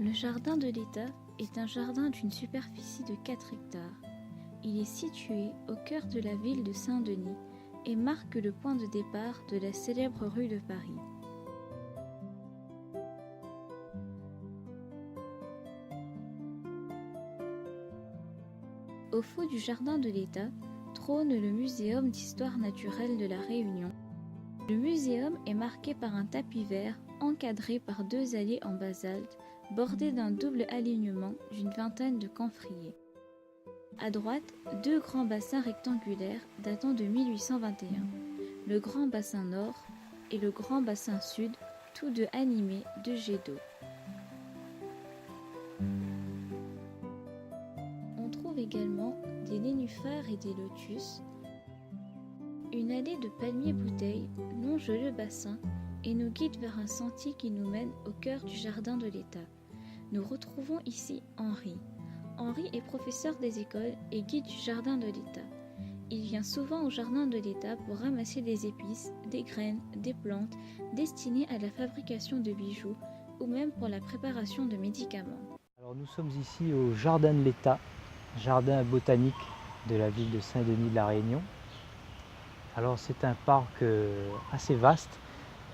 Le jardin de l'État est un jardin d'une superficie de 4 hectares. Il est situé au cœur de la ville de Saint-Denis et marque le point de départ de la célèbre rue de Paris. Au fond du jardin de l'État trône le Muséum d'histoire naturelle de la Réunion. Le muséum est marqué par un tapis vert encadré par 2 allées en basalte bordées d'un double alignement d'une vingtaine de camphriers. À droite, 2 grands bassins rectangulaires datant de 1821, le grand bassin nord et le grand bassin sud, tous deux animés de jets d'eau. On trouve également des nénuphars et des lotus. Une allée de palmiers-bouteilles longe le bassin et nous guide vers un sentier qui nous mène au cœur du jardin de l'État. Nous retrouvons ici Henri. Henri est professeur des écoles et guide du jardin de l'État. Il vient souvent au jardin de l'État pour ramasser des épices, des graines, des plantes destinées à la fabrication de bijoux ou même pour la préparation de médicaments. Alors nous sommes ici au jardin de l'État, jardin botanique de la ville de Saint-Denis de la Réunion. Alors c'est un parc assez vaste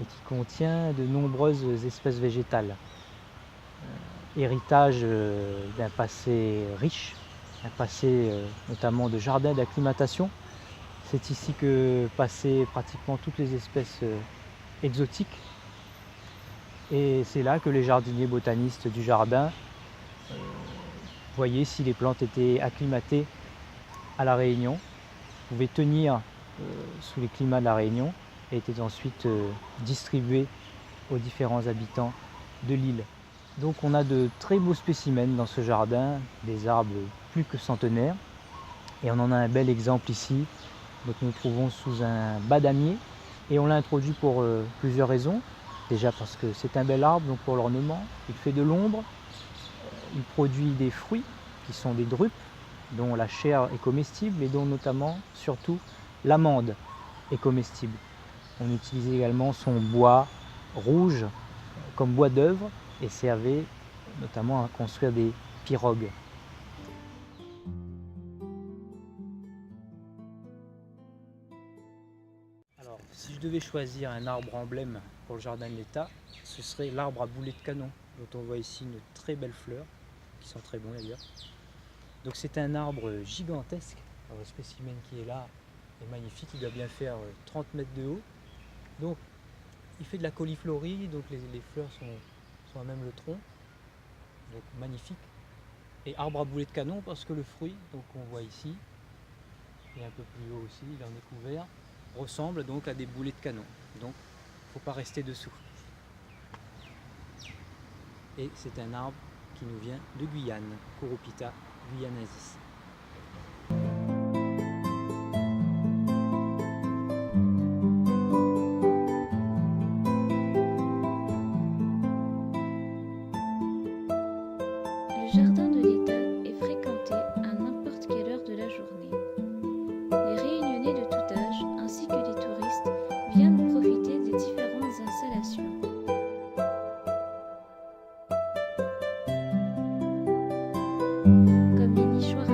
et qui contient de nombreuses espèces végétales. Héritage d'un passé riche, un passé notamment de jardin d'acclimatation. C'est ici que passaient pratiquement toutes les espèces exotiques. Et c'est là que les jardiniers botanistes du jardin voyaient si les plantes étaient acclimatées à la Réunion, pouvaient tenir sous les climats de la Réunion et étaient ensuite distribuées aux différents habitants de l'île. Donc on a de très beaux spécimens dans ce jardin, des arbres plus que centenaires. Et on en a un bel exemple ici, donc nous trouvons sous un badamier. Et on l'a introduit pour plusieurs raisons. Déjà parce que c'est un bel arbre, donc pour l'ornement, il fait de l'ombre, il produit des fruits qui sont des drupes, dont la chair est comestible et dont notamment, surtout, l'amande est comestible. On utilise également son bois rouge comme bois d'œuvre et servait notamment à construire des pirogues. Alors, si je devais choisir un arbre emblème pour le jardin de l'État, ce serait l'arbre à boulet de canon, dont on voit ici une très belle fleur, qui sent très bon d'ailleurs. Donc c'est un arbre gigantesque. Alors, le spécimen qui est là est magnifique, il doit bien faire 30 mètres de haut. Donc il fait de la cauliflorie, donc les fleurs sont à même le tronc, donc magnifique. Et arbre à boulet de canon parce que le fruit, donc on voit ici, et un peu plus haut aussi, il en est couvert, ressemble donc à des boulets de canon. Donc il ne faut pas rester dessous. Et c'est un arbre qui nous vient de Guyane, Coropita guyanensis. Le jardin de l'État est fréquenté à n'importe quelle heure de la journée. Les Réunionnais de tout âge ainsi que les touristes viennent profiter des différentes installations. Comme les nichoirs